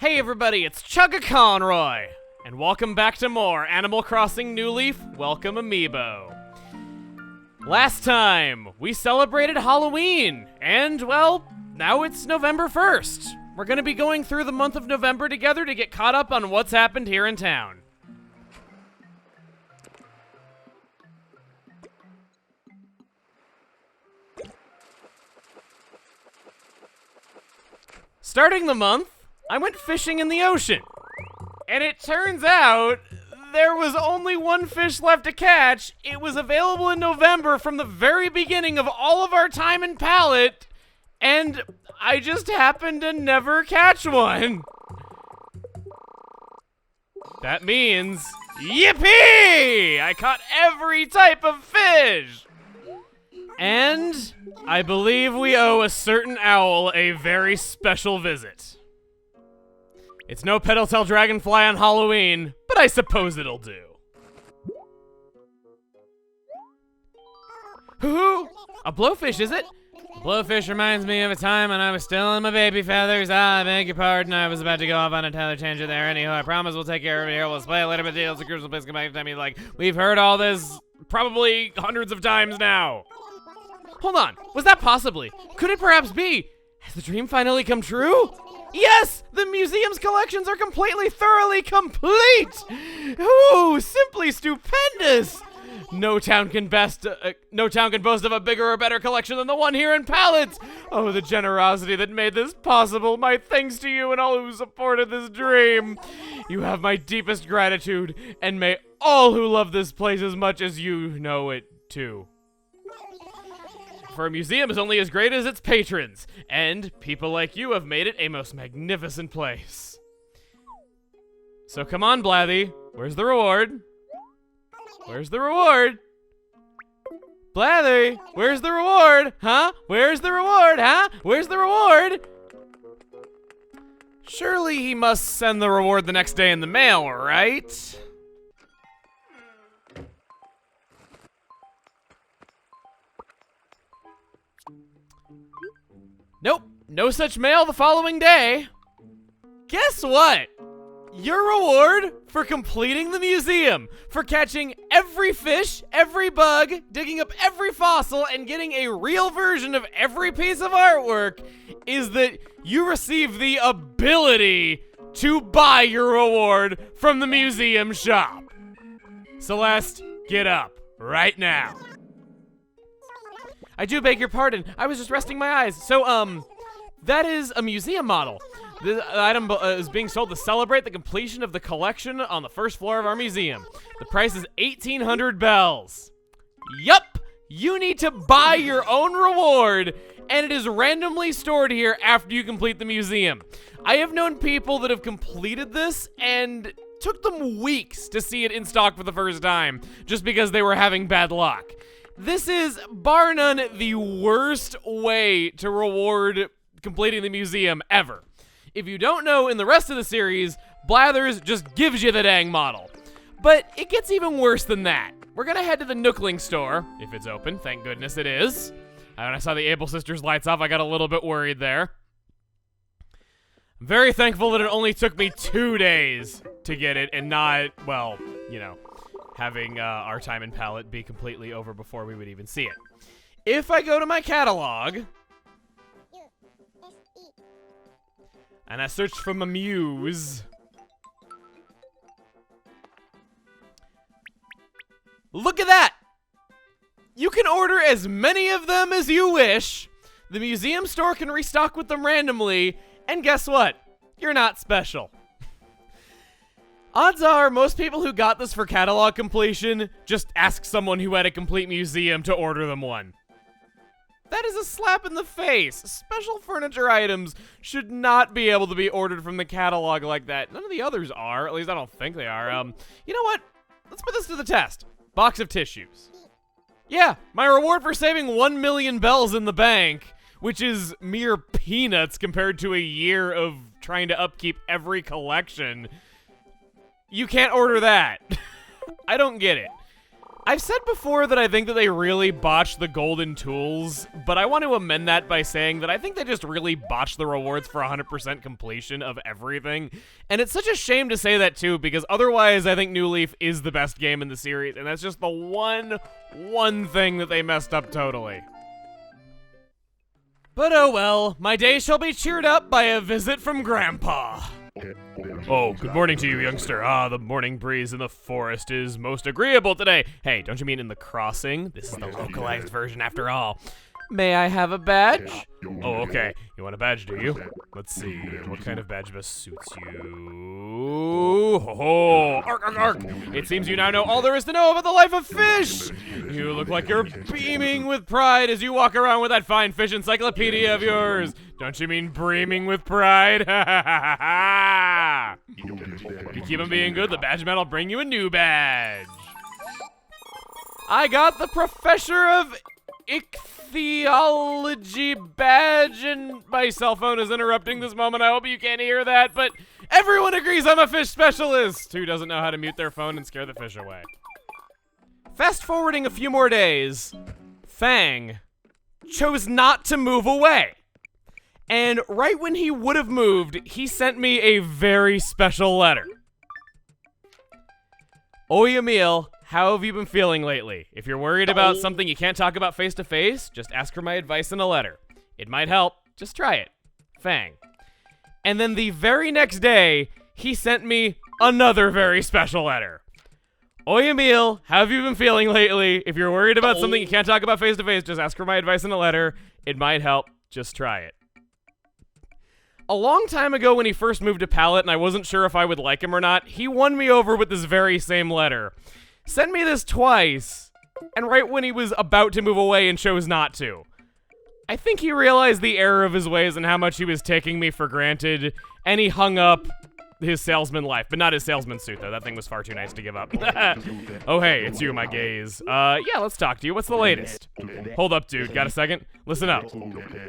Hey everybody, it's Chugga Conroy, and welcome back to more Animal Crossing New Leaf Welcome Amiibo. Last time, we celebrated Halloween, and well, now it's November 1st. We're gonna be going through the month of November together to get caught up on what's happened here in town. Starting the month, I went fishing in the ocean. And it turns out there was only one fish left to catch. It was available in November from the very beginning of all of our time in Pallet, and I just happened to never catch one. That means, yippee! I caught every type of fish! And I believe we owe a certain owl a very special visit. It's no Petaltail Dragonfly on Halloween, but I suppose it'll do. Hoo-hoo! A blowfish, is it? A blowfish reminds me of a time when I was still in my baby feathers. I beg your pardon, I was about to go off on a tangent there. Anyhow, I promise we'll take care of it here. We'll play a little bit of deals. The crucial place come back to me like, we've heard all this probably hundreds of times now. Hold on, was that possibly? Could it perhaps be? Has the dream finally come true? Yes! The museum's collections are thoroughly complete! Ooh, simply stupendous! No town can boast of a bigger or better collection than the one here in Pallet! Oh, the generosity that made this possible. My thanks to you and all who supported this dream. You have my deepest gratitude, and may all who love this place as much as you know it too. For a museum is only as great as its patrons, and people like you have made it a most magnificent place. So come on, Blathy. Where's the reward? Where's the reward? Blathy, where's the reward? Huh? Where's the reward? Huh? Where's the reward? Surely he must send the reward the next day in the mail, right? Nope, no such mail the following day. Guess what? Your reward for completing the museum, for catching every fish, every bug, digging up every fossil, and getting a real version of every piece of artwork is that you receive the ability to buy your reward from the museum shop. Celeste, get up right now. I do beg your pardon. I was just resting my eyes. So, that is a museum model. The item is being sold to celebrate the completion of the collection on the first floor of our museum. The price is 1,800 bells. Yup! You need to buy your own reward, and it is randomly stored here after you complete the museum. I have known people that have completed this, and took them weeks to see it in stock for the first time, just because they were having bad luck. This is, bar none, the worst way to reward completing the museum ever. If you don't know, in the rest of the series, Blathers just gives you the dang model. But it gets even worse than that. We're gonna head to the Nookling store, if it's open, thank goodness it is. When I saw the Able Sisters lights off, I got a little bit worried there. I'm very thankful that it only took me 2 days to get it and not, well, you know, having our time in Pallet be completely over before we would even see it. If I go to my catalog, and I search for my muse, look at that! You can order as many of them as you wish. The museum store can restock with them randomly, and guess what? You're not special. Odds are, most people who got this for catalog completion just asked someone who had a complete museum to order them one. That is a slap in the face. Special furniture items should not be able to be ordered from the catalog like that. None of the others are, at least I don't think they are. You know what? Let's put this to the test. Box of tissues. Yeah, my reward for saving 1 million bells in the bank, which is mere peanuts compared to a year of trying to upkeep every collection. You can't order that. I don't get it. I've said before that I think that they really botched the golden tools, but I want to amend that by saying that I think they just really botched the rewards for 100% completion of everything. And it's such a shame to say that too, because otherwise I think New Leaf is the best game in the series, and that's just the one thing that they messed up totally. But oh well, my day shall be cheered up by a visit from Grandpa. Oh, good morning to you, youngster. The morning breeze in the forest is most agreeable today. Hey, don't you mean in the crossing? This is the localized version after all. May I have a badge? Oh, okay. You want a badge, do you? Let's see. What kind of badge best suits you? Oh, ark, ark, ark. It seems you now know all there is to know about the life of fish. You look like you're beaming with pride as you walk around with that fine fish encyclopedia of yours. Don't you mean breaming with pride? Ha ha ha ha! You keep on being good, the badge man will bring you a new badge. I got the Professor of Ichthyology badge, and my cell phone is interrupting this moment. I hope you can't hear that, but everyone agrees I'm a fish specialist who doesn't know how to mute their phone and scare the fish away. Fast forwarding a few more days, Fang chose not to move away. And right when he would have moved, he sent me a very special letter. Oi, Emil, how have you been feeling lately? If you're worried about something you can't talk about face to face, just ask for my advice in a letter. It might help. Just try it. Fang. And then the very next day, he sent me another very special letter. Oi, Emil, how have you been feeling lately? If you're worried about something you can't talk about face to face, just ask for my advice in a letter. It might help. Just try it. A long time ago when he first moved to Pallet and I wasn't sure if I would like him or not, he won me over with this very same letter. Sent me this twice, and right when he was about to move away and chose not to. I think he realized the error of his ways and how much he was taking me for granted, and he hung up his salesman life, but not his salesman suit, though. That thing was far too nice to give up. Oh, hey, it's you, my gaze. Yeah, let's talk to you. What's the latest? Hold up, dude. Got a second? Listen up.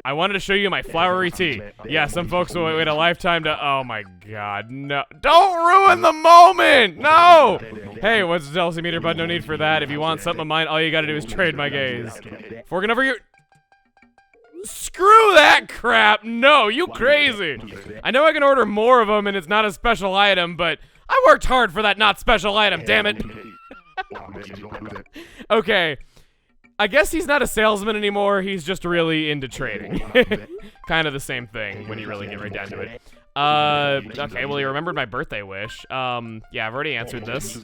I wanted to show you my flowery tea. Yeah, some folks will wait a lifetime to... Oh, my God, no. Don't ruin the moment! No! Hey, what's the jealousy meter, bud? No need for that. If you want something of mine, all you gotta do is trade my gaze. Forking over your... Screw that crap! No, you crazy! I know I can order more of them and it's not a special item, but I worked hard for that not special item, damn it! Okay, I guess he's not a salesman anymore, he's just really into trading. Kind of the same thing when you really get right down to it. Okay, well, you remembered my birthday wish. Yeah, I've already answered this.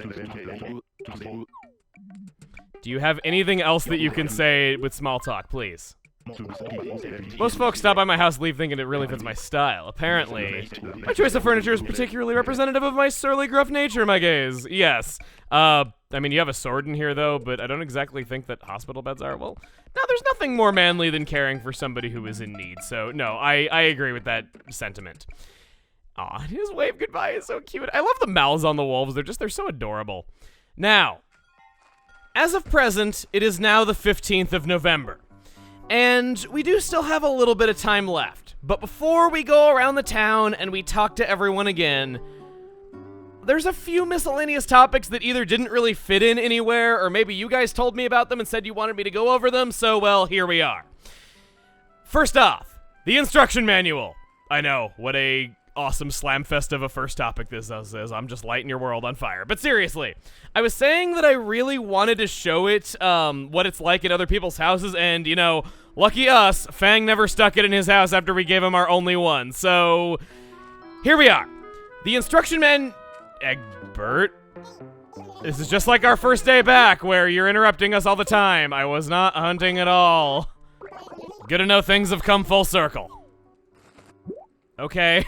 Do you have anything else that you can say with small talk, please? Most folks stop by my house leave thinking it really fits my style. Apparently, my choice of furniture is particularly representative of my surly, gruff nature, my gaze. Yes. I mean, you have a sword in here, though, but I don't exactly think that hospital beds are. Well, no, there's nothing more manly than caring for somebody who is in need. So, no, I agree with that sentiment. Aw, his wave goodbye is so cute. I love the mouths on the wolves. They're so adorable. Now, as of present, it is now the 15th of November. And we do still have a little bit of time left. But before we go around the town and we talk to everyone again, there's a few miscellaneous topics that either didn't really fit in anywhere, or maybe you guys told me about them and said you wanted me to go over them, so, well, here we are. First off, the instruction manual. I know, what a awesome slam fest of a first topic this is. I'm just lighting your world on fire. But seriously, I was saying that I really wanted to show it, what it's like in other people's houses, and, you know, lucky us, Fang never stuck it in his house after we gave him our only one. So, here we are. The instruction Egbert? This is just like our first day back, where you're interrupting us all the time. I was not hunting at all. Good to know things have come full circle. Okay.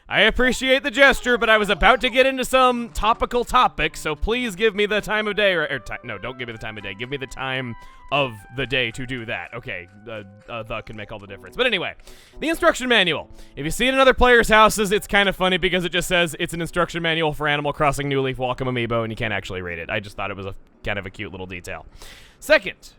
I appreciate the gesture, but I was about to get into some topical topics, so please give me the time of day, no, don't give me the time of day. Give me the time of the day to do that. Okay, the can make all the difference. But anyway, the instruction manual. If you see it in other players' houses, it's kind of funny because it just says it's an instruction manual for Animal Crossing New Leaf Welcome Amiibo, and you can't actually read it. I just thought it was a kind of a cute little detail. Second,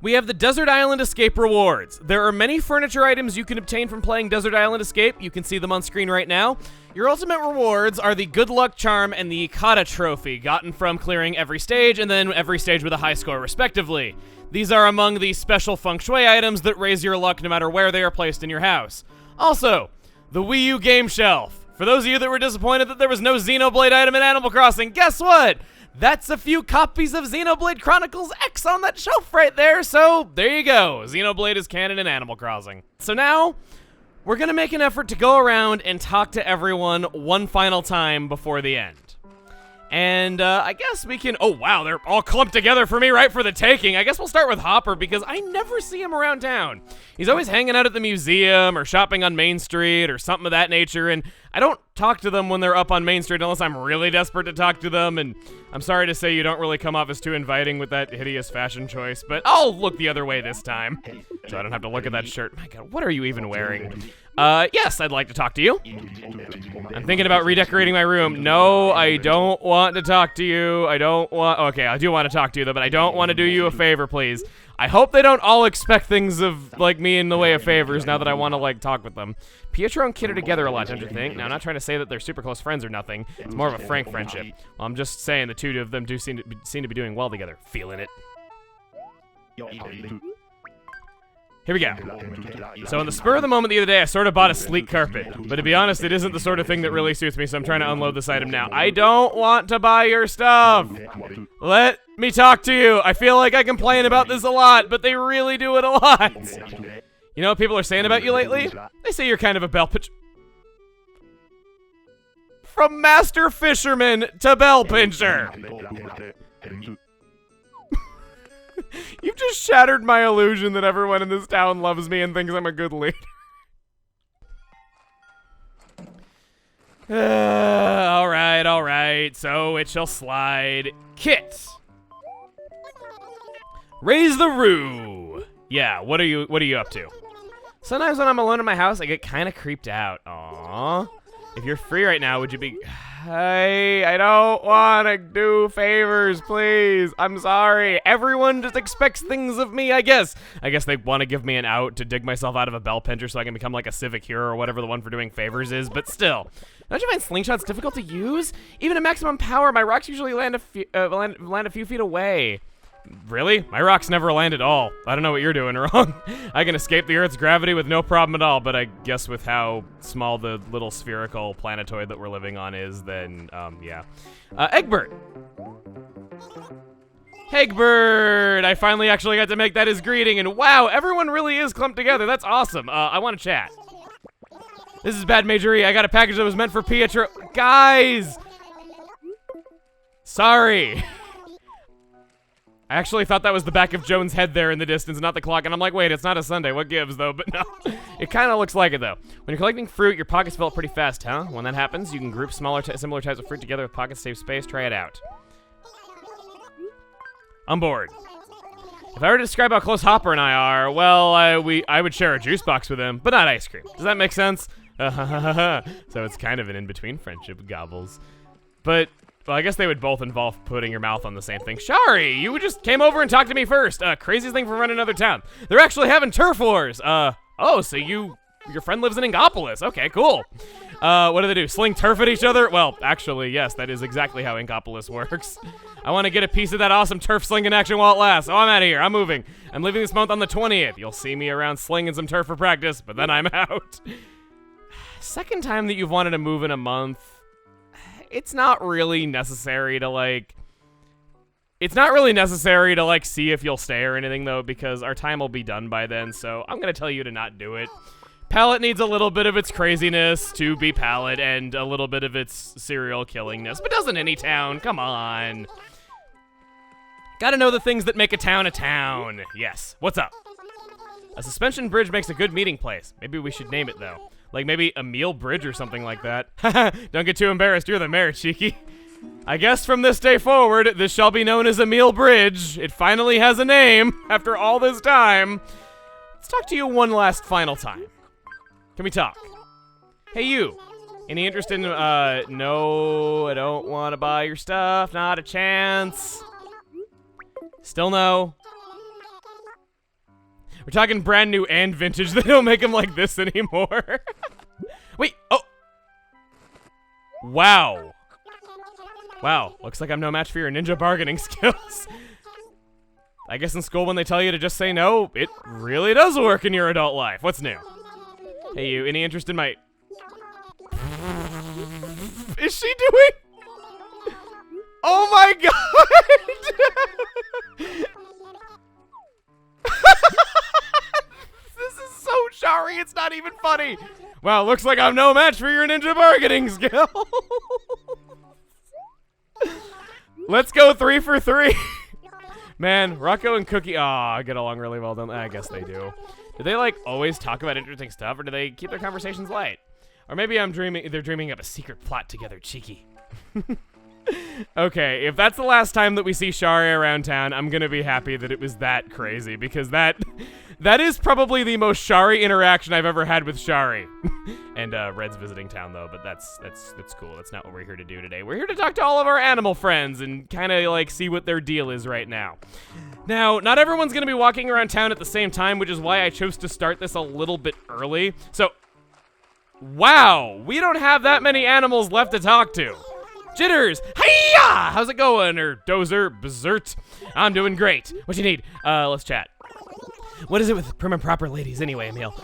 We have the Desert Island Escape rewards. There are many furniture items you can obtain from playing Desert Island Escape. You can see them on screen right now. Your ultimate rewards are the Good Luck Charm and the Kata Trophy, gotten from clearing every stage and then every stage with a high score, respectively. These are among the special feng shui items that raise your luck no matter where they are placed in your house. Also, the Wii U Game Shelf. For those of you that were disappointed that there was no Xenoblade item in Animal Crossing, guess what? That's a few copies of Xenoblade Chronicles X on that shelf right there, so there you go. Xenoblade is canon in Animal Crossing. So now, we're gonna make an effort to go around and talk to everyone one final time before the end. And I guess we can, oh wow, they're all clumped together for me right for the taking. I guess we'll start with Hopper because I never see him around town. He's always hanging out at the museum or shopping on Main Street or something of that nature, and I don't talk to them when they're up on Main Street unless I'm really desperate to talk to them, and I'm sorry to say you don't really come off as too inviting with that hideous fashion choice, but I'll look the other way this time, so I don't have to look at that shirt. My god, what are you even wearing? Yes, I'd like to talk to you. I'm thinking about redecorating my room. No, I don't want to talk to you. Okay, I do want to talk to you, though, but I don't want to do you a favor, please. I hope they don't all expect things of, like, me in the way of favors now that I want to, like, talk with them. Pietro and Kid are together a lot, don't you think? Now, I'm not trying to say that they're super close friends or nothing. It's more of a frank friendship. Well, I'm just saying the two of them do seem to be doing well together. Feeling it. Here we go. So on the spur of the moment the other day, I sort of bought a sleek carpet. But to be honest, it isn't the sort of thing that really suits me, so I'm trying to unload this item now. I don't want to buy your stuff. Let me talk to you. I feel like I complain about this a lot, but they really do it a lot. You know what people are saying about you lately? They say you're kind of a bell pincher. From master fisherman to bell pincher. You've just shattered my illusion that everyone in this town loves me and thinks I'm a good leader. Alright, so it shall slide. Kit! Raise the roo! Yeah, what are you up to? Sometimes when I'm alone in my house, I get kind of creeped out. Aww. If you're free right now, would you be... Hey, I don't want to do favors, please. I'm sorry. Everyone just expects things of me, I guess. I guess they want to give me an out to dig myself out of a bell pincher so I can become like a civic hero or whatever the one for doing favors is, but still. Don't you find slingshots difficult to use? Even at maximum power, my rocks usually land a few feet away. Really? My rocks never land at all. I don't know what you're doing wrong. I can escape the Earth's gravity with no problem at all, but I guess with how small the little spherical planetoid that we're living on is, then, yeah. Egbert! Egbert! I finally actually got to make that his greeting, and wow, everyone really is clumped together. That's awesome. I want to chat. This is Bad Majorie. I got a package that was meant for Pietro. Guys! Sorry. I actually thought that was the back of Joan's head there in the distance, not the clock, and I'm like, wait, it's not a Sunday, what gives, though? But no, it kind of looks like it, though. When you're collecting fruit, your pockets fill up pretty fast, huh? When that happens, you can group similar types of fruit together with pockets to save space. Try it out. I'm bored. If I were to describe how close Hopper and I are, well, I would share a juice box with him, but not ice cream. Does that make sense? So it's kind of an in-between friendship, gobbles. But... well, I guess they would both involve putting your mouth on the same thing. Shari, you just came over and talked to me first. Craziest thing from running another town. They're actually having turf wars. Oh, so your friend lives in Inkopolis. Okay, cool. What do? Sling turf at each other? Well, actually, yes, that is exactly how Inkopolis works. I want to get a piece of that awesome turf slinging action while it lasts. Oh, I'm out of here. I'm moving. I'm leaving this month on the 20th. You'll see me around slinging some turf for practice, but then I'm out. Second time that you've wanted to move in a month. It's not really necessary to, like... It's not really necessary to, like, see if you'll stay or anything, though, because our time will be done by then, so I'm gonna tell you to not do it. Palette needs a little bit of its craziness to be Palette, and a little bit of its serial killingness, but doesn't any town? Come on. Gotta know the things that make a town a town. Yes. What's up? A suspension bridge makes a good meeting place. Maybe we should name it, though. Like maybe Emil Bridge or something like that. Don't get too embarrassed, you're the mayor, Cheeky. I guess from this day forward, this shall be known as Emil Bridge. It finally has a name after all this time. Let's talk to you one last final time. Can we talk? Hey you, any interest in, no, I don't want to buy your stuff, not a chance. Still no. We're talking brand new and vintage. They don't make them like this anymore. Wait, oh. Wow. Wow, looks like I'm no match for your ninja bargaining skills. I guess in school when they tell you to just say no, it really does work in your adult life. What's new? Hey you, any interest in my... Is she doing... Oh my god! This is so Shari, it's not even funny. Wow, looks like I'm no match for your ninja bargaining skill. Let's go 3 for 3. Man, Rocco and Cookie, get along really well, don't they? I guess they do. Do they, like, always talk about interesting stuff, or do they keep their conversations light? Or maybe they're dreaming of a secret plot together, cheeky. Okay, if that's the last time that we see Shari around town, I'm gonna be happy that it was that crazy, because that is probably the most Shari interaction I've ever had with Shari. And Red's visiting town though, but that's cool. That's not what we're here to do today. We're here to talk to all of our animal friends and kind of like see what their deal is right now. Now, not everyone's gonna be walking around town at the same time, which is why I chose to start this a little bit early. So, wow, we don't have that many animals left to talk to. Jitters, hiya! How's it going? Or Dozer, Berserk? I'm doing great. What you need? Let's chat. What is it with prim and proper ladies anyway, Emil?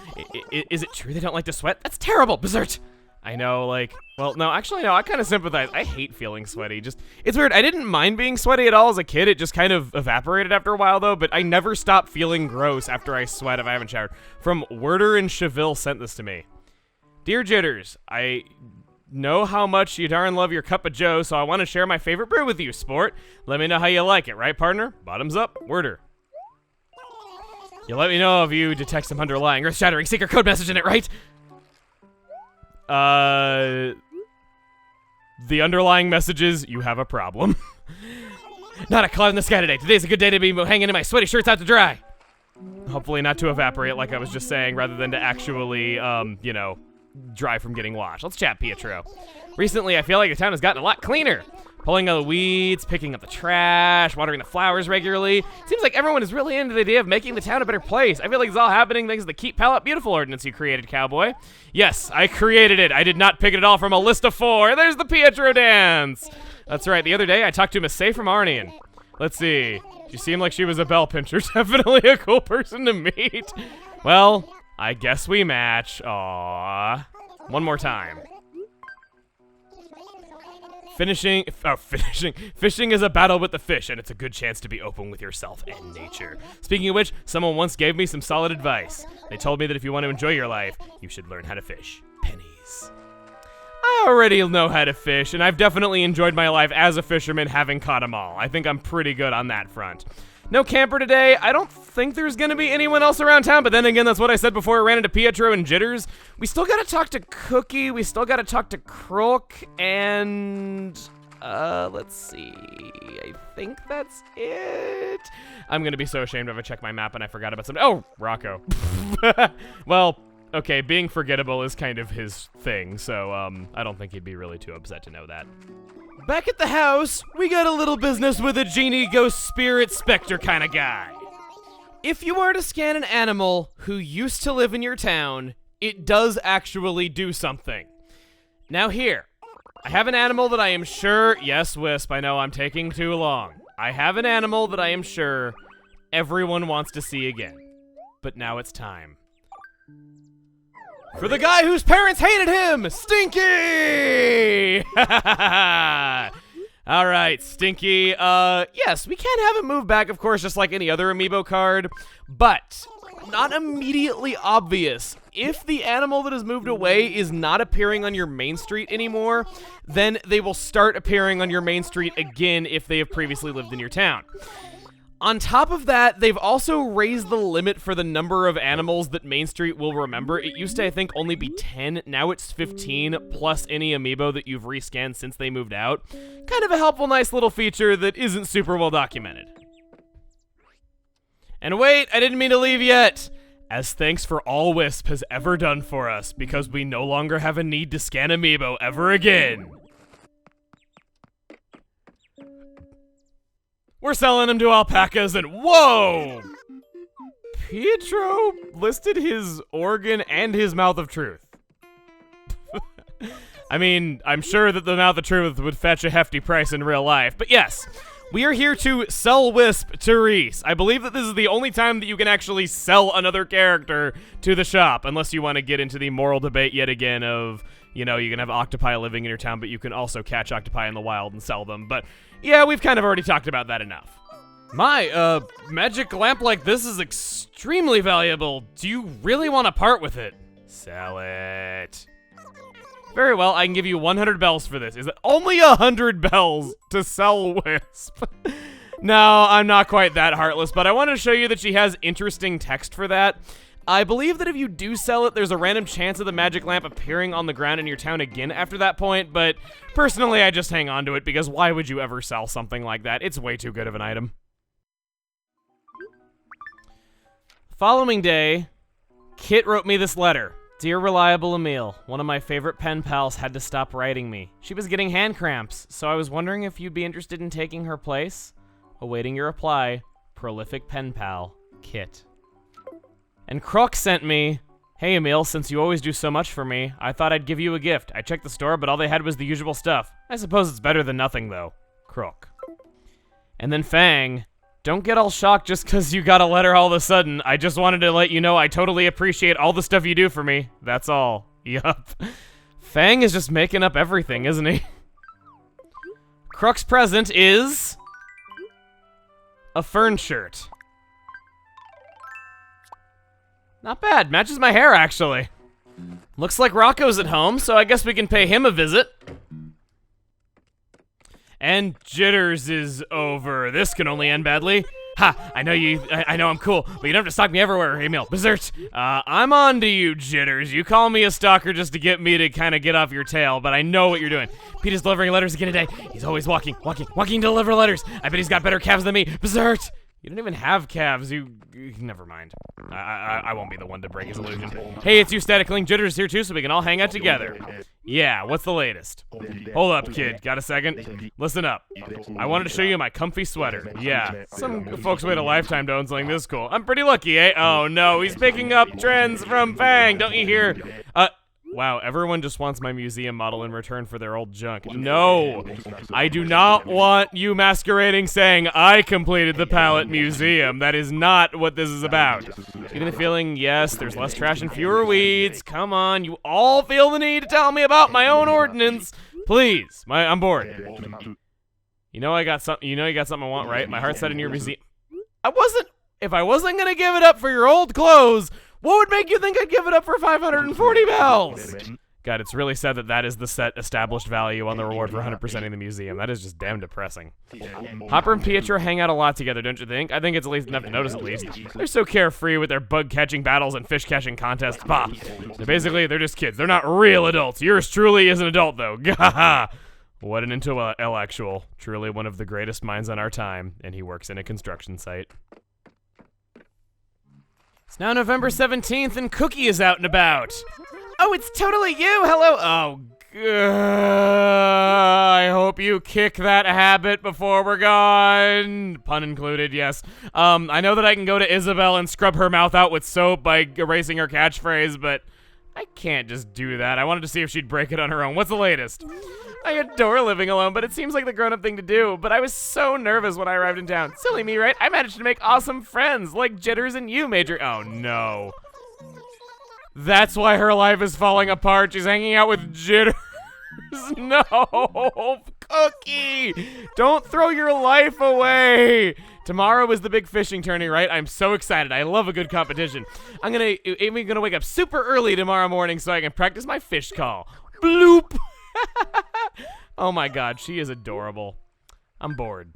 Is it true they don't like to sweat? That's terrible, Berserk! I know, like, well, no, actually, no, I kind of sympathize. I hate feeling sweaty. Just, it's weird. I didn't mind being sweaty at all as a kid. It just kind of evaporated after a while, though, but I never stop feeling gross after I sweat if I haven't showered. From Werder and Cheville sent this to me. Dear Jitters, I know how much you darn love your cup of joe, so I want to share my favorite brew with you, sport. Let me know how you like it, right, partner? Bottoms up, Werder. You let me know if you detect some underlying earth-shattering secret code message in it, right? The underlying message is, you have a problem. Not a cloud in the sky today. Today's a good day to be hanging in my sweaty shirts out to dry. Hopefully not to evaporate like I was just saying, rather than to actually, you know, dry from getting washed. Let's chat, Pietro. Recently, I feel like the town has gotten a lot cleaner. Pulling out the weeds, picking up the trash, watering the flowers regularly. Seems like everyone is really into the idea of making the town a better place. I feel like it's all happening thanks to the Keep Palette Beautiful ordinance you created, cowboy. Yes, I created it. I did not pick it all from a list of 4. There's the Pietro Dance. That's right. The other day, I talked to Miss Say from Arnian. Let's see. She seemed like she was a bell pincher. Definitely a cool person to meet. Well, I guess we match. Aww. One more time. Fishing is a battle with the fish, and it's a good chance to be open with yourself and nature. Speaking of which, someone once gave me some solid advice. They told me that if you want to enjoy your life, you should learn how to fish. Pennies. I already know how to fish, and I've definitely enjoyed my life as a fisherman having caught them all. I think I'm pretty good on that front. No camper today. I don't think there's gonna be anyone else around town, but then again, that's what I said before I ran into Pietro and Jitters. We still gotta talk to Cookie, we still gotta talk to Crook, and let's see. I think that's it. I'm gonna be so ashamed if I check my map and I forgot about something. Oh, Rocco. Well, okay, being forgettable is kind of his thing, so I don't think he'd be really too upset to know that. Back at the house, we got a little business with a genie, ghost, spirit, specter kind of guy. If you were to scan an animal who used to live in your town, it does actually do something. Now here, I have an animal that I am sure, yes, Wisp, I know I'm taking too long. I have an animal that I am sure everyone wants to see again. But now it's time. For the guy whose parents hated him, Stinky! All right, Stinky. Yes, we can have it move back, of course, just like any other amiibo card, but not immediately obvious. If the animal that has moved away is not appearing on your main street anymore, then they will start appearing on your main street again if they have previously lived in your town. On top of that, they've also raised the limit for the number of animals that Main Street will remember. It used to, I think, only be 10. Now it's 15, plus any amiibo that you've rescanned since they moved out. Kind of a helpful, nice little feature that isn't super well documented. And wait, I didn't mean to leave yet! As thanks for all Wisp has ever done for us, because we no longer have a need to scan amiibo ever again. We're selling them to alpacas and whoa! Pietro listed his organ and his mouth of truth. I mean, I'm sure that the mouth of truth would fetch a hefty price in real life, but yes, we are here to sell Wisp to Reese. I believe that this is the only time that you can actually sell another character to the shop, unless you want to get into the moral debate yet again of, you know, you can have octopi living in your town, but you can also catch octopi in the wild and sell them. But yeah, we've kind of already talked about that enough. My, magic lamp like this is extremely valuable. Do you really want to part with it? Sell it. Very well, I can give you 100 bells for this. Is it only 100 bells to sell Wisp? No, I'm not quite that heartless, but I want to show you that she has interesting text for that. I believe that if you do sell it, there's a random chance of the magic lamp appearing on the ground in your town again after that point, but personally, I just hang on to it because why would you ever sell something like that? It's way too good of an item. Following day, Kit wrote me this letter. Dear Reliable Emil, one of my favorite pen pals had to stop writing me. She was getting hand cramps, so I was wondering if you'd be interested in taking her place. Awaiting your reply, prolific pen pal, Kit. And Crook sent me, hey Emil, since you always do so much for me, I thought I'd give you a gift. I checked the store, but all they had was the usual stuff. I suppose it's better than nothing, though. Crook. And then Fang, don't get all shocked just because you got a letter all of a sudden. I just wanted to let you know I totally appreciate all the stuff you do for me. That's all. Yup. Fang is just making up everything, isn't he? Crook's present is a fern shirt. Not bad. Matches my hair, actually. Looks like Rocco's at home, so I guess we can pay him a visit. And Jitters is over. This can only end badly. Ha! I know I'm cool, but you don't have to stalk me everywhere, Emil. Berserk. I'm on to you, Jitters. You call me a stalker just to get me to kind of get off your tail, but I know what you're doing. Pete is delivering letters again today. He's always walking to deliver letters. I bet he's got better calves than me. Berserk. You don't even have calves. Never mind. I won't be the one to break his illusion. Hey, it's you, Static Link. Jitters here too, so we can all hang out together. Yeah, what's the latest? Hold up, kid. Got a second? Listen up. I wanted to show you my comfy sweater. Yeah, some folks wait a lifetime to own something this cool. I'm pretty lucky, eh? Oh no, he's picking up trends from Fang. Don't you hear? Wow, everyone just wants my museum model in return for their old junk. No, I do not want you masquerading saying I completed the palette museum. That is not what this is about. Getting the feeling, yes, there's less trash and fewer weeds. Come on, you all feel the need to tell me about my own ordinance. Please, I'm bored. You know you got something I want, right? My heart's set in your museum. If I wasn't gonna give it up for your old clothes, what would make you think I'd give it up for 540 bells? God, it's really sad that that is the set established value on the reward for 100%ing the museum. That is just damn depressing. Hopper and Pietro hang out a lot together, don't you think? I think it's at least enough to notice, at least. They're so carefree with their bug-catching battles and fish-catching contests. Bah! So basically, they're just kids. They're not real adults. Yours truly is an adult, though. Gaha! What an intellectual. Truly one of the greatest minds on our time, and he works in a construction site. It's now November 17th, and Cookie is out and about. Oh, it's totally you! Hello! Oh, I hope you kick that habit before we're gone. Pun included, yes. I know that I can go to Isabel and scrub her mouth out with soap by erasing her catchphrase, but I can't just do that. I wanted to see if she'd break it on her own. What's the latest? I adore living alone, but it seems like the grown-up thing to do. But I was so nervous when I arrived in town. Silly me, right? I managed to make awesome friends, like Jitters and you, Major. Oh, no. That's why her life is falling apart. She's hanging out with Jitters. No, Cookie! Don't throw your life away. Tomorrow is the big fishing tourney, right? I'm so excited. I love a good competition. I'm even gonna wake up super early tomorrow morning so I can practice my fish call. Bloop! Oh my god, she is adorable. I'm bored.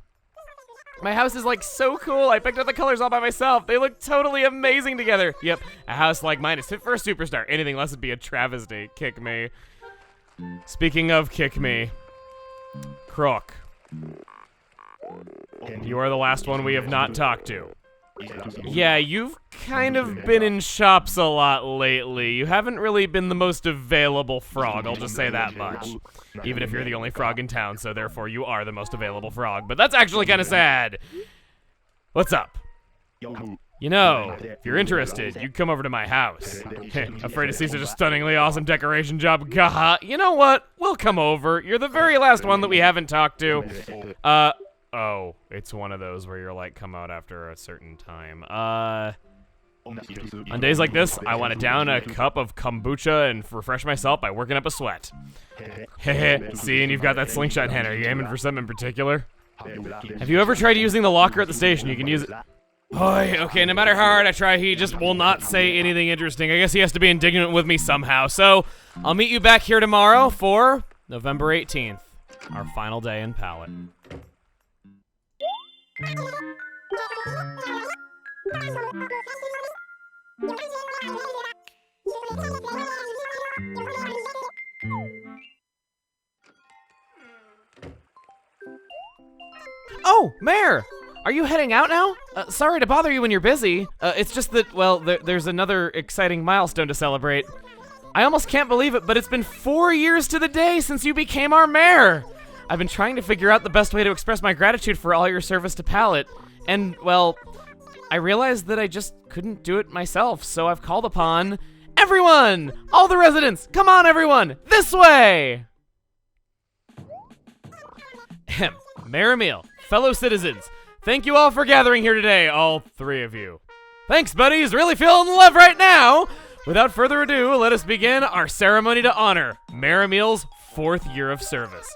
My house is like so cool. I picked out the colors all by myself. They look totally amazing together. Yep, a house like mine is fit for a superstar. Anything less would be a travesty. Kick me. Speaking of kick me, Crook. You are the last one we have not talked to. Yeah, you've kind of been in shops a lot lately. You haven't really been the most available frog, I'll just say that much. Even if you're the only frog in town, so therefore you are the most available frog. But that's actually kind of sad. What's up? You know, if you're interested, you come over to my house. Afraid to see such a stunningly awesome decoration job. Gaha. You know what? We'll come over. You're the very last one that we haven't talked to. Oh, it's one of those where you're like, come out after a certain time. On days like this, I want to down a cup of kombucha and refresh myself by working up a sweat. Heh. See, and you've got that slingshot in hand. Are you aiming for something in particular? Have you ever tried using the locker at the station? You can use it. Okay, no matter how hard I try, he just will not say anything interesting. I guess he has to be indignant with me somehow. So, I'll meet you back here tomorrow for November 18th, our final day in Palette. Oh, Mayor! Are you heading out now? Sorry to bother you when you're busy. It's just that, well, there's another exciting milestone to celebrate. I almost can't believe it, but it's been 4 years to the day since you became our mayor. I've been trying to figure out the best way to express my gratitude for all your service to Palette. And, well, I realized that I just couldn't do it myself, so I've called upon everyone! All the residents! Come on, everyone! This way! Ahem. Mayor Emil, fellow citizens, thank you all for gathering here today, all 3 of you. Thanks, buddies. Really feeling the love right now. Without further ado, let us begin our ceremony to honor Mayor Emil's 4th year of service.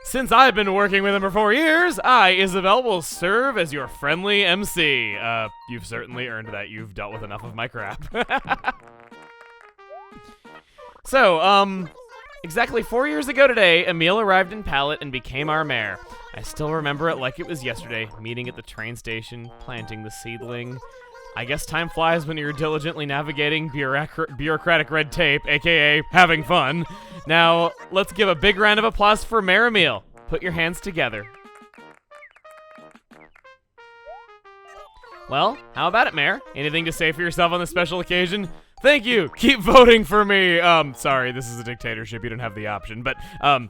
Since I've been working with him for 4 years, I, Isabel, will serve as your friendly MC. You've certainly earned that. You've dealt with enough of my crap. So, exactly 4 years ago today, Emil arrived in Palette and became our mayor. I still remember it like it was yesterday, meeting at the train station, planting the seedling. I guess time flies when you're diligently navigating bureaucratic red tape, aka having fun. Now, let's give a big round of applause for Mayor Emil. Put your hands together. Well, how about it, Mayor? Anything to say for yourself on this special occasion? Thank you. Keep voting for me. Sorry, this is a dictatorship. You don't have the option. But,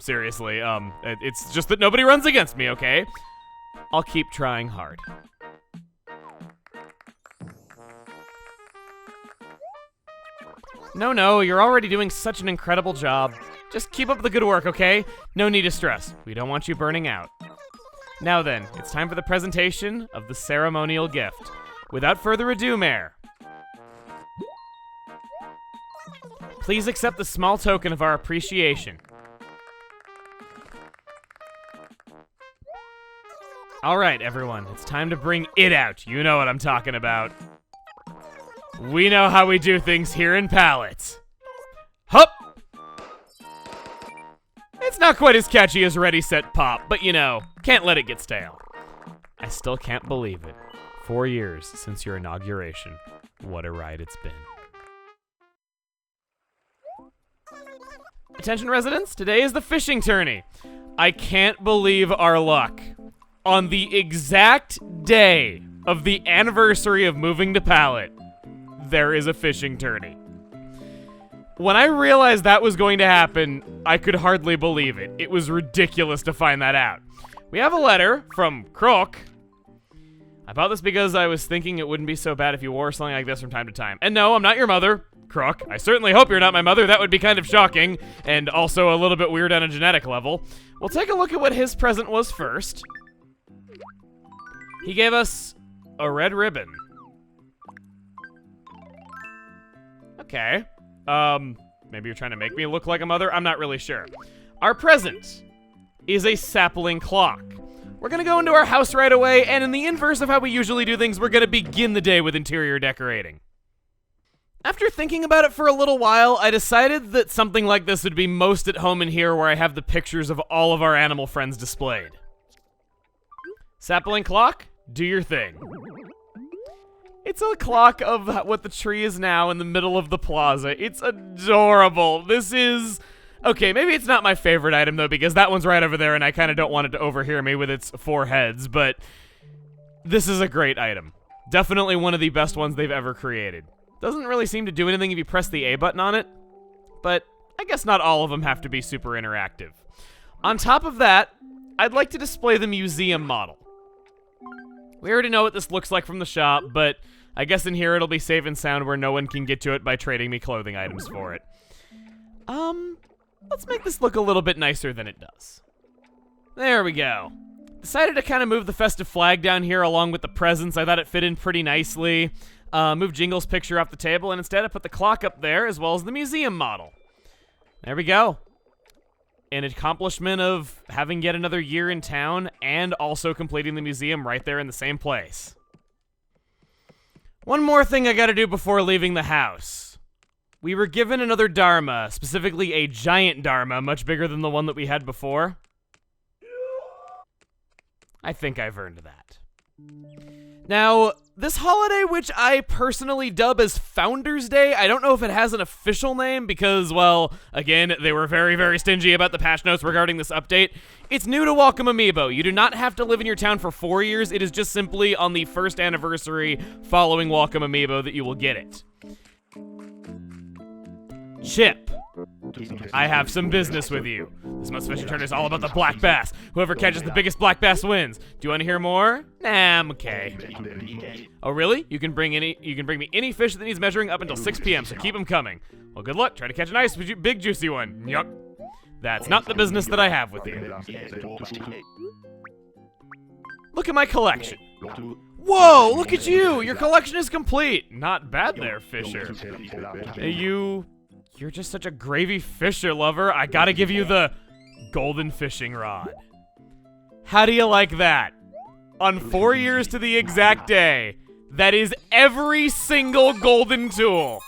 seriously, it's just that nobody runs against me, okay? I'll keep trying hard. No, you're already doing such an incredible job. Just keep up the good work, okay? No need to stress. We don't want you burning out. Now then, it's time for the presentation of the ceremonial gift. Without further ado, Mayor, please accept the small token of our appreciation. All right, everyone, it's time to bring it out. You know what I'm talking about. We know how we do things here in Palette. Hup! It's not quite as catchy as Ready, Set, Pop, but you know, can't let it get stale. I still can't believe it. 4 years since your inauguration. What a ride it's been. Attention residents, today is the fishing tourney. I can't believe our luck. On the exact day of the anniversary of moving to Palette, there is a fishing tourney. When I realized that was going to happen, I could hardly believe it. It was ridiculous to find that out. We have a letter from Crook. I bought this because I was thinking it wouldn't be so bad if you wore something like this from time to time. And no, I'm not your mother, Crook. I certainly hope you're not my mother. That would be kind of shocking, and also a little bit weird on a genetic level. We'll take a look at what his present was first. He gave us a red ribbon. Okay. Maybe you're trying to make me look like a mother? I'm not really sure. Our present is a sapling clock. We're gonna go into our house right away, and in the inverse of how we usually do things, we're gonna begin the day with interior decorating. After thinking about it for a little while, I decided that something like this would be most at home in here, where I have the pictures of all of our animal friends displayed. Sapling clock, do your thing. It's a clock of what the tree is now in the middle of the plaza. It's adorable. This is... Okay, maybe it's not my favorite item, though, because that one's right over there, and I kind of don't want it to overhear me with its 4 heads, but this is a great item. Definitely one of the best ones they've ever created. Doesn't really seem to do anything if you press the A button on it, but I guess not all of them have to be super interactive. On top of that, I'd like to display the museum model. We already know what this looks like from the shop, but I guess in here it'll be safe and sound where no one can get to it by trading me clothing items for it. Let's make this look a little bit nicer than it does. There we go. Decided to kind of move the festive flag down here along with the presents. I thought it fit in pretty nicely. Moved Jingle's picture off the table, and instead I put the clock up there as well as the museum model. There we go. An accomplishment of having yet another year in town and also completing the museum right there in the same place. One more thing I gotta do before leaving the house. We were given another Dharma, specifically a giant Dharma, much bigger than the one that we had before. I think I've earned that. Now, this holiday, which I personally dub as Founders Day, I don't know if it has an official name because, well, again, they were very, very stingy about the patch notes regarding this update. It's new to Welcome Amiibo. You do not have to live in your town for 4 years. It is just simply on the first anniversary following Welcome Amiibo that you will get it. Chip, I have some business with you. This month's fishing tournament is all about the black bass. Whoever catches the biggest black bass wins. Do you want to hear more? Nah, I'm okay. Oh, really? You can bring me any fish that needs measuring up until 6 p.m., so keep them coming. Well, good luck. Try to catch a nice, big, juicy one. Yup. That's not the business that I have with you. Look at my collection. Whoa, look at you. Your collection is complete. Not bad there, Fisher. You're just such a gravy fisher lover. I gotta give you the golden fishing rod. How do you like that? On 4 years to the exact day, that is every single golden tool.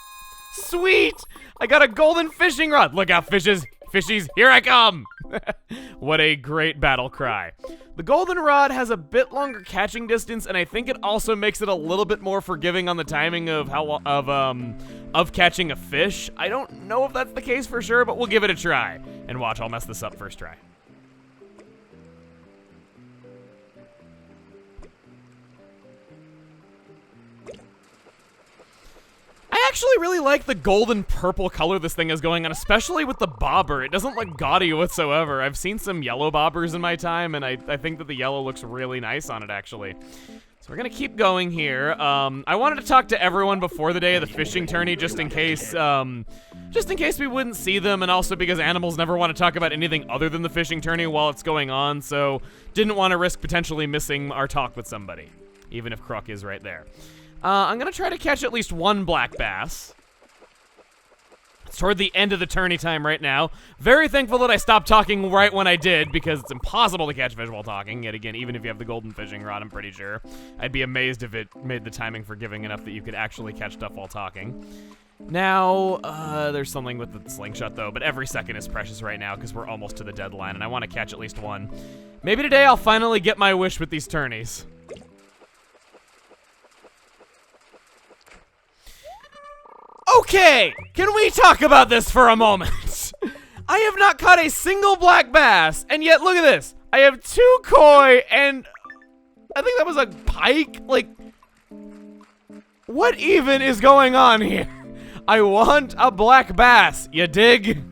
Sweet! I got a golden fishing rod. Look out, fishies, here I come! What a great battle cry. The golden rod has a bit longer catching distance, and I think it also makes it a little bit more forgiving on the timing of of catching a fish. I don't know if that's the case for sure, but we'll give it a try. And watch, I'll mess this up first try. I actually really like the golden purple color this thing is going on, especially with the bobber. It doesn't look gaudy whatsoever. I've seen some yellow bobbers in my time, and I think that the yellow looks really nice on it, actually. So we're gonna keep going here. I wanted to talk to everyone before the day of the fishing tourney, just in case we wouldn't see them, and also because animals never want to talk about anything other than the fishing tourney while it's going on, so didn't want to risk potentially missing our talk with somebody, even if Crook is right there. I'm gonna try to catch at least one black bass. It's toward the end of the tourney time right now. Very thankful that I stopped talking right when I did, because it's impossible to catch fish while talking. Yet again, even if you have the golden fishing rod, I'm pretty sure. I'd be amazed if it made the timing forgiving enough that you could actually catch stuff while talking. Now, there's something with the slingshot though, but every second is precious right now because we're almost to the deadline and I want to catch at least one. Maybe today I'll finally get my wish with these tourneys. Okay, can we talk about this for a moment? I have not caught a single black bass, and yet look at this. I have 2 koi, and I think that was a pike? Like, what even is going on here? I want a black bass, you dig?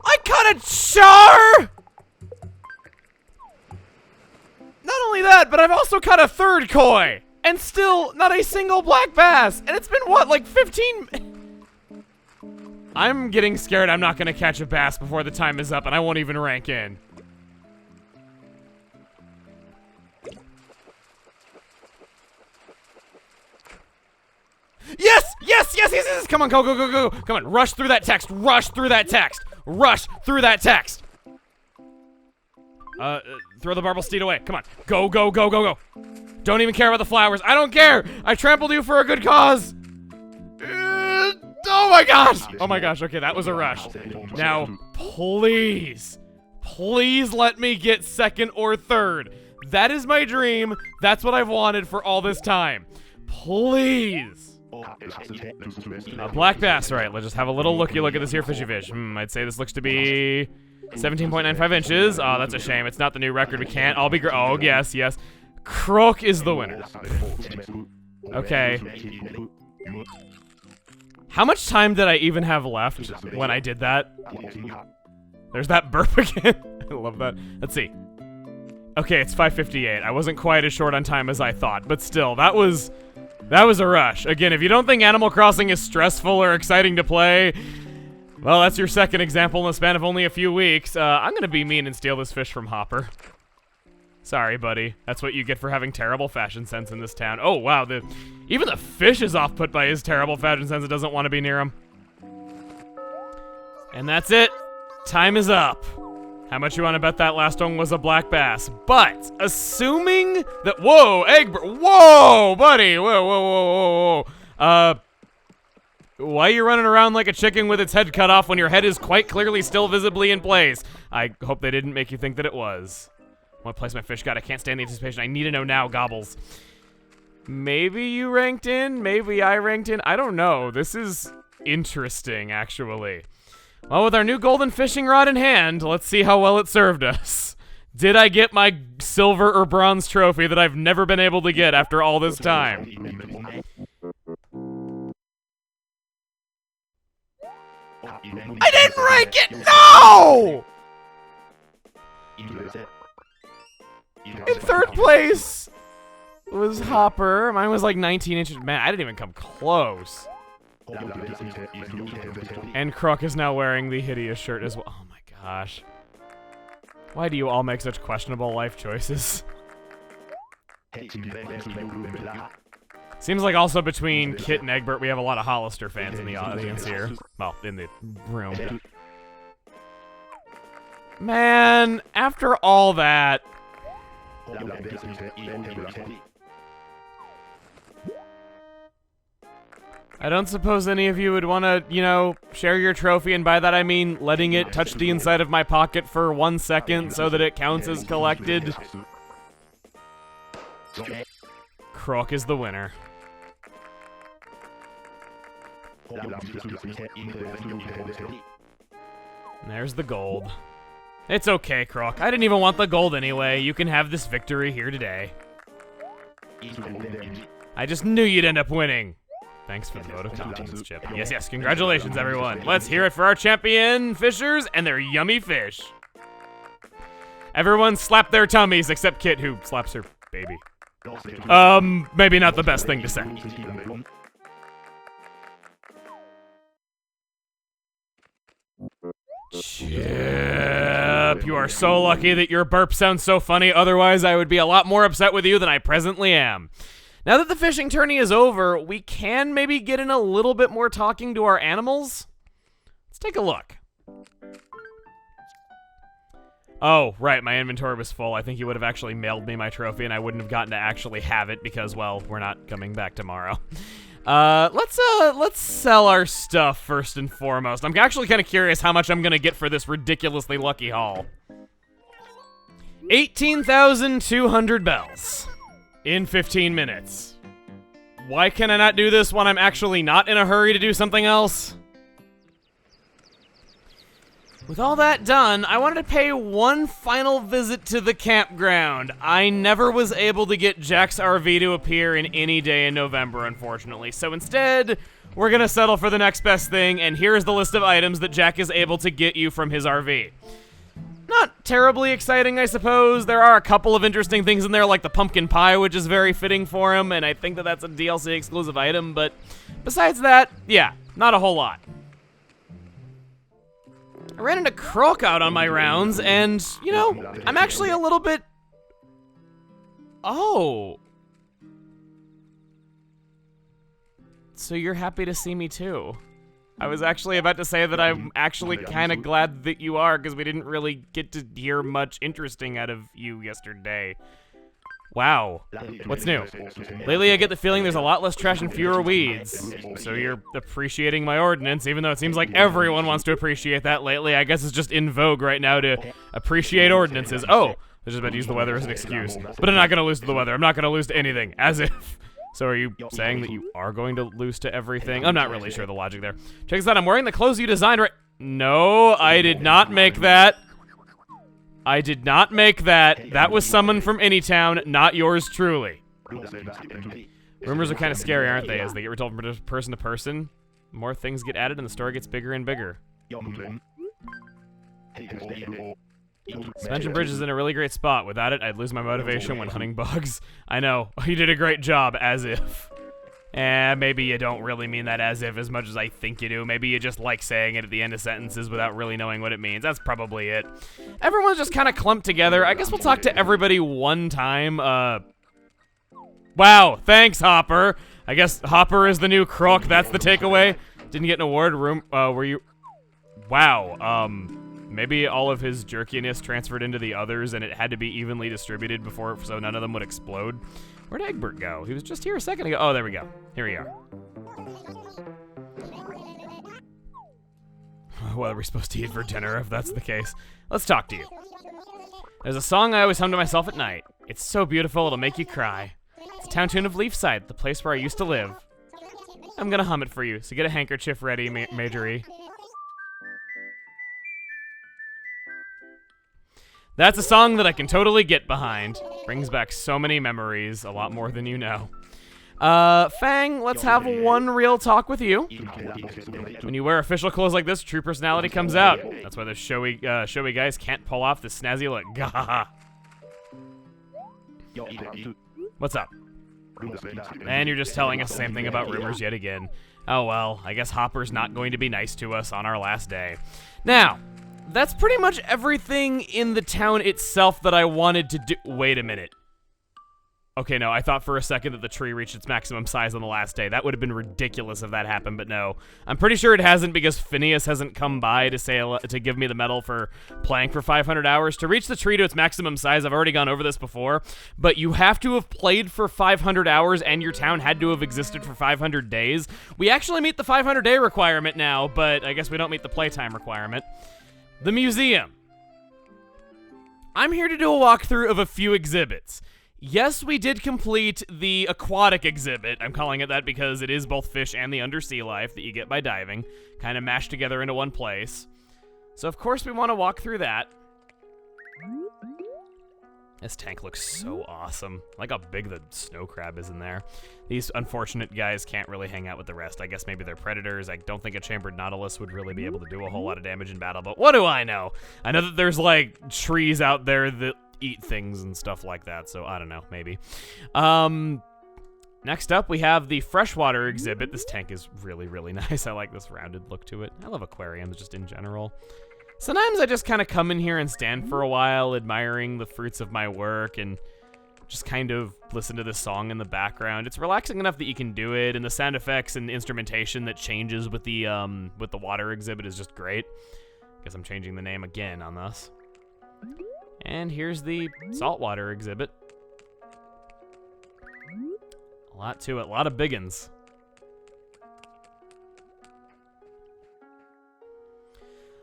I caught a char! Not only that, but I've also caught a 3rd koi. And still, not a single black bass. And it's been, what, like 15... I'm getting scared I'm not going to catch a bass before the time is up, and I won't even rank in. Yes! Yes! Yes! Yes! Yes! Come on, go, go, go, go. Come on, rush through that text. Rush through that text. Rush through that text. Throw the barbel steed away. Come on. Go, go, go, go, go. Don't even care about the flowers. I don't care. I trampled you for a good cause. Oh my gosh. Oh my gosh. Okay, that was a rush. Now, please, please let me get 2nd or 3rd. That is my dream. That's what I've wanted for all this time. Please. Black bass. All right, let's just have a little looky look at this here fishy fish. I'd say this looks to be 17.95 inches. Oh, that's a shame. It's not the new record. We can't all be oh, yes, yes. Crook is the winner. Okay. How much time did I even have left when I did that? There's that burp again. I love that. Let's see. Okay, it's 5:58. I wasn't quite as short on time as I thought, but still, that was a rush. Again, if you don't think Animal Crossing is stressful or exciting to play, well, that's your second example in the span of only a few weeks. I'm gonna be mean and steal this fish from Hopper. Sorry, buddy. That's what you get for having terrible fashion sense in this town. Oh, wow. Even the fish is off-put by his terrible fashion sense. It doesn't want to be near him. And that's it. Time is up. How much you want to bet that last one was a black bass? But, assuming that... Whoa, Egbert. Whoa, buddy. Whoa. Why are you running around like a chicken with its head cut off when your head is quite clearly still visibly in place? I hope they didn't make you think that it was. I want to place my fish. God, I can't stand the anticipation. I need to know now, Gobbles. Maybe you ranked in? Maybe I ranked in? I don't know. This is interesting, actually. Well, with our new golden fishing rod in hand, let's see how well it served us. Did I get my silver or bronze trophy that I've never been able to get after all this time? I didn't rank it! No! In third place was Hopper. Mine was like 19 inches. Man, I didn't even come close. And Crook is now wearing the hideous shirt as well. Oh my gosh. Why do you all make such questionable life choices? Seems like also between Kit and Egbert, we have a lot of Hollister fans in the audience here. Well, in the room. Man, after all that... I don't suppose any of you would want to, you know, share your trophy, and by that I mean letting it touch the inside of my pocket for 1 second so that it counts as collected. Crook is the winner. There's the gold. It's okay, Crook. I didn't even want the gold anyway. You can have this victory here today. I just knew you'd end up winning. Thanks for the vote of confidence, Chip. Yes, congratulations, everyone. Let's hear it for our champion fishers and their yummy fish. Everyone slap their tummies except Kit, who slaps her baby. Maybe not the best thing to say. Chip, you are so lucky that your burp sounds so funny, otherwise I would be a lot more upset with you than I presently am. Now that the fishing tourney is over, we can maybe get in a little bit more talking to our animals. Let's take a look. Oh, right, my inventory was full. I think he would have actually mailed me my trophy and I wouldn't have gotten to actually have it because, well, we're not coming back tomorrow. Let's sell our stuff first and foremost. I'm actually kind of curious how much I'm gonna get for this ridiculously lucky haul. 18,200 bells. In 15 minutes. Why can I not do this when I'm actually not in a hurry to do something else? With all that done, I wanted to pay one final visit to the campground. I never was able to get Jack's RV to appear in any day in November, unfortunately. So instead, we're gonna settle for the next best thing, and here's the list of items that Jack is able to get you from his RV. Not terribly exciting, I suppose. There are a couple of interesting things in there, like the pumpkin pie, which is very fitting for him, and I think that that's a DLC exclusive item, but besides that, yeah, not a whole lot. I ran into Crook out on my rounds, and, you know, I'm actually a little bit... Oh. So you're happy to see me too. I was actually about to say that I'm actually kind of glad that you are, because we didn't really get to hear much interesting out of you yesterday. Wow. What's new? Lately I get the feeling there's a lot less trash and fewer weeds. So you're appreciating my ordinance, even though it seems like everyone wants to appreciate that lately. I guess it's just in vogue right now to appreciate ordinances. Oh, I was just about to use the weather as an excuse. But I'm not going to lose to the weather. I'm not going to lose to anything. As if... So are you saying that you are going to lose to everything? I'm not really sure the logic there. Check this out, I'm wearing the clothes you designed right... No, I did not make that. I did not make that. That was someone from Anytown, not yours truly. Rumors are kind of scary, aren't they? As they get retold from person to person, more things get added and the story gets bigger and bigger. Suspension bridge is in a really great spot. Without it, I'd lose my motivation when hunting bugs. I know. You did a great job, as if. Maybe you don't really mean that as if as much as I think you do. Maybe you just like saying it at the end of sentences without really knowing what it means. That's probably it. Everyone's just kind of clumped together. I guess we'll talk to everybody one time. Wow, thanks, Hopper. I guess Hopper is the new Crook. That's the takeaway. Didn't get an award. Were you... Wow, maybe all of his jerkiness transferred into the others and it had to be evenly distributed before, so none of them would explode. Where'd Egbert go? He was just here a second ago. Oh, there we go. Here we are. What are we supposed to eat for dinner if that's the case? Let's talk to you. There's a song I always hum to myself at night. It's so beautiful, it'll make you cry. It's a town tune of Leafside, the place where I used to live. I'm gonna hum it for you, so get a handkerchief ready, Majorie. That's a song that I can totally get behind. Brings back so many memories, a lot more than you know. Fang, let's have one real talk with you. When you wear official clothes like this, true personality comes out. That's why the showy guys can't pull off the snazzy look. Gahaha. What's up? And you're just telling us the same thing about rumors yet again. Oh well, I guess Hopper's not going to be nice to us on our last day. Now, that's pretty much everything in the town itself that I wanted to do. Wait a minute. Okay, no, I thought for a second that the tree reached its maximum size on the last day. That would have been ridiculous if that happened, but no. I'm pretty sure it hasn't because Phineas hasn't come by to give me the medal for playing for 500 hours. To reach the tree to its maximum size, I've already gone over this before, but you have to have played for 500 hours and your town had to have existed for 500 days. We actually meet the 500-day requirement now, but I guess we don't meet the playtime requirement. The museum. I'm here to do a walkthrough of a few exhibits. Yes, we did complete the Aquatic Exhibit. I'm calling it that because it is both fish and the undersea life that you get by diving, kind of mashed together into one place. So of course we want to walk through that. This tank looks so awesome. I like how big the snow crab is in there. These unfortunate guys can't really hang out with the rest. I guess maybe they're predators. I don't think a chambered nautilus would really be able to do a whole lot of damage in battle, but what do I know? I know that there's like trees out there that eat things and stuff like that, so I don't know, maybe. Next up, we have the Freshwater Exhibit. This tank is really, really nice. I like this rounded look to it. I love aquariums just in general. Sometimes I just kind of come in here and stand for a while, admiring the fruits of my work and just kind of listen to this song in the background. It's relaxing enough that you can do it, and the sound effects and instrumentation that changes with the water exhibit is just great. Guess I'm changing the name again on this. And here's the Saltwater Exhibit. A lot to it, a lot of biggins.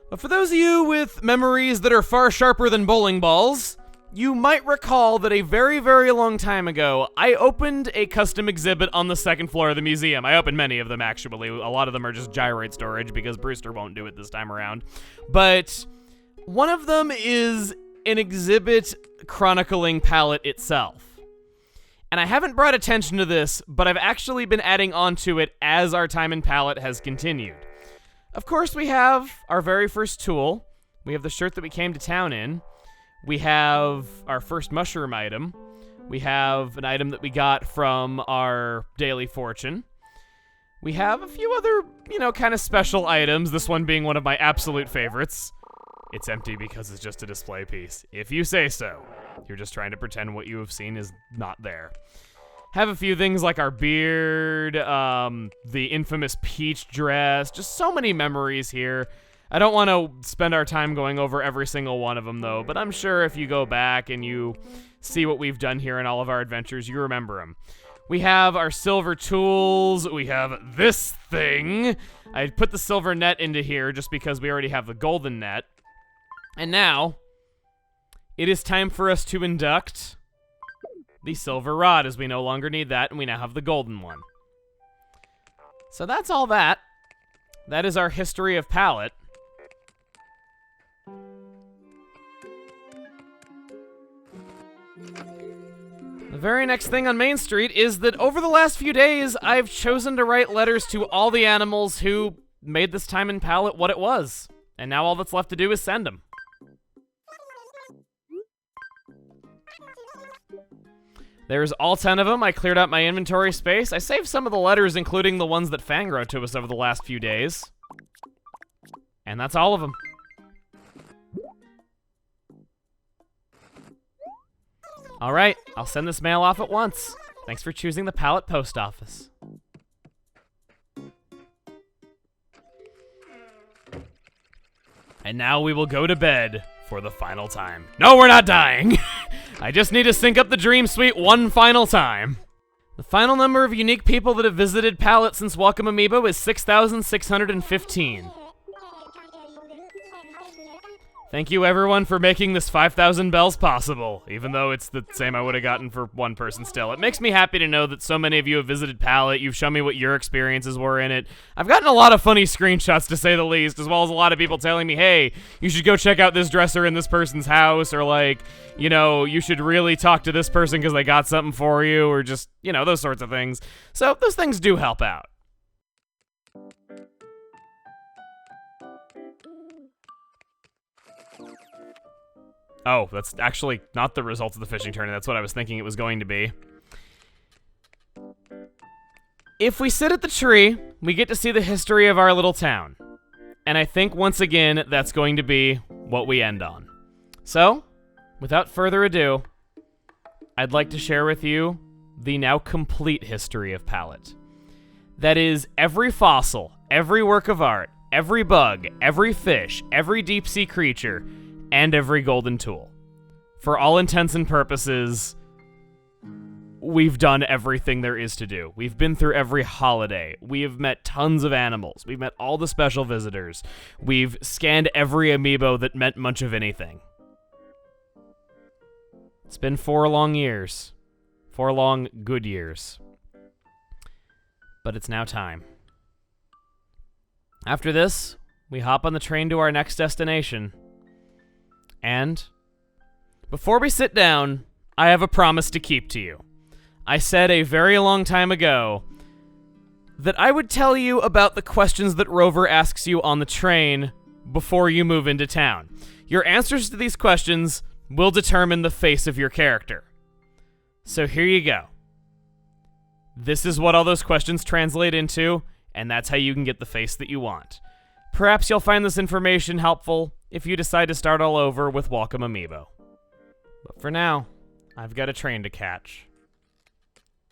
But for those of you with memories that are far sharper than bowling balls, you might recall that a very, very long time ago, I opened a custom exhibit on the second floor of the museum. I opened many of them, actually. A lot of them are just gyroid storage because Brewster won't do it this time around. But one of them is an exhibit chronicling Pallet itself. And I haven't brought attention to this, but I've actually been adding on to it as our time in Pallet has continued. Of course, we have our very first tool. We have the shirt that we came to town in. We have our first mushroom item. We have an item that we got from our daily fortune. We have a few other, kind of special items, this one being one of my absolute favorites. It's empty because it's just a display piece. If you say so. You're just trying to pretend what you have seen is not there. Have a few things like our beard, the infamous peach dress, just so many memories here. I don't want to spend our time going over every single one of them, though, but I'm sure if you go back and you see what we've done here in all of our adventures, you remember them. We have our silver tools. We have this thing. I put the silver net into here just because we already have the golden net. And now, it is time for us to induct the silver rod, as we no longer need that, and we now have the golden one. So that's all that. That is our history of Pallet. The very next thing on Main Street is that over the last few days, I've chosen to write letters to all the animals who made this time in Pallet what it was. And now all that's left to do is send them. There's all 10 of them. I cleared out my inventory space. I saved some of the letters, including the ones that Fang wrote to us over the last few days. And that's all of them. All right, I'll send this mail off at once. Thanks for choosing the Pallet Post Office. And now we will go to bed for the final time. No, we're not dying. I just need to sync up the Dream Suite one final time. The final number of unique people that have visited Pallet since Welcome Amiibo is 6,615. Thank you, everyone, for making this 5,000 bells possible, even though it's the same I would have gotten for one person still. It makes me happy to know that so many of you have visited Pallet. You've shown me what your experiences were in it. I've gotten a lot of funny screenshots, to say the least, as well as a lot of people telling me, hey, you should go check out this dresser in this person's house, or like, you know, you should really talk to this person because they got something for you, or just, you know, those sorts of things. So those things do help out. Oh, that's actually not the results of the fishing tourney. That's what I was thinking it was going to be. If we sit at the tree, we get to see the history of our little town. And I think, once again, that's going to be what we end on. So, without further ado, I'd like to share with you the now complete history of Pallet. That is, every fossil, every work of art, every bug, every fish, every deep-sea creature, and every golden tool. For all intents and purposes, we've done everything there is to do. We've been through every holiday. We have met tons of animals. We've met all the special visitors. We've scanned every amiibo that meant much of anything. It's been 4 long years. 4 long, good years. But it's now time. After this, we hop on the train to our next destination. And before we sit down, I have a promise to keep to you. I said a very long time ago that I would tell you about the questions that Rover asks you on the train before you move into town. Your answers to these questions will determine the face of your character. So here you go. This is what all those questions translate into, and that's how you can get the face that you want. Perhaps you'll find this information helpful if you decide to start all over with Welcome Amiibo. But for now, I've got a train to catch.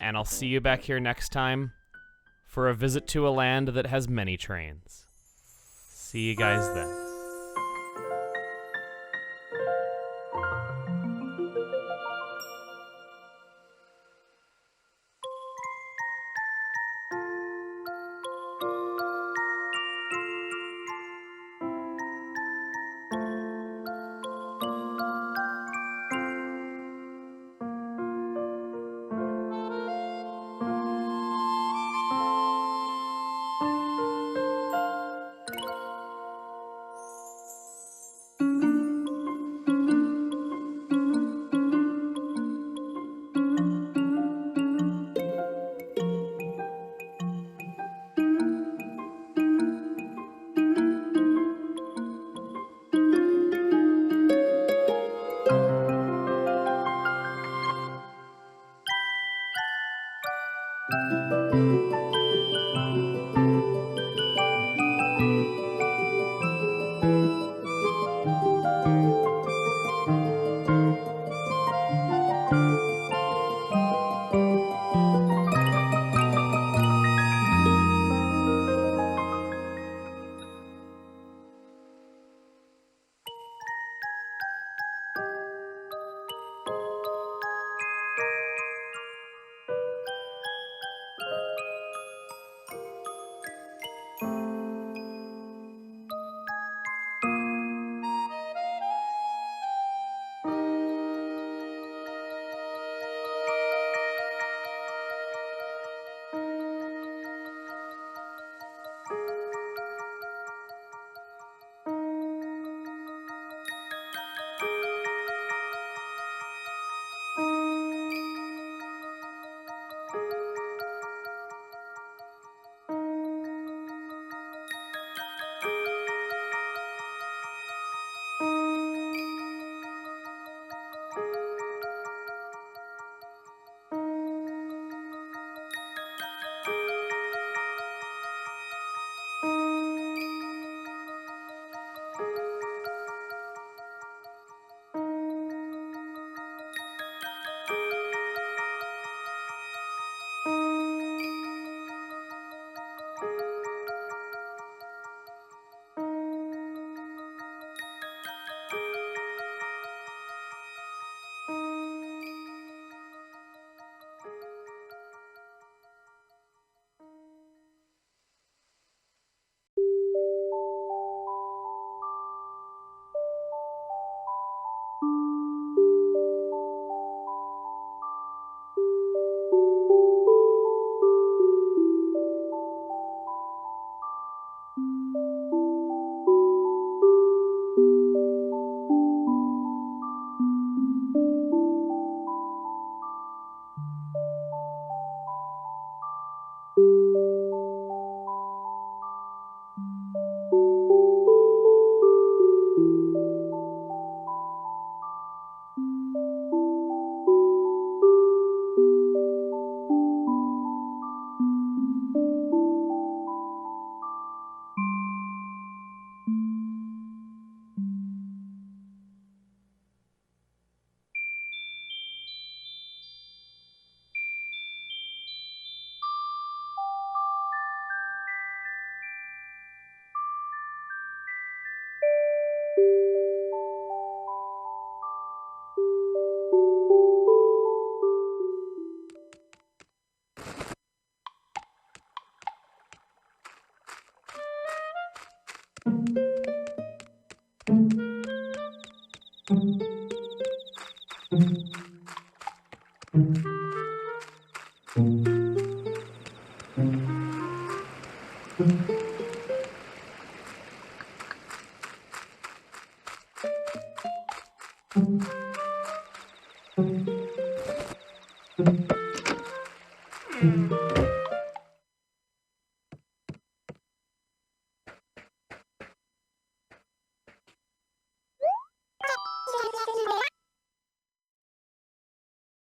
And I'll see you back here next time for a visit to a land that has many trains. See you guys then.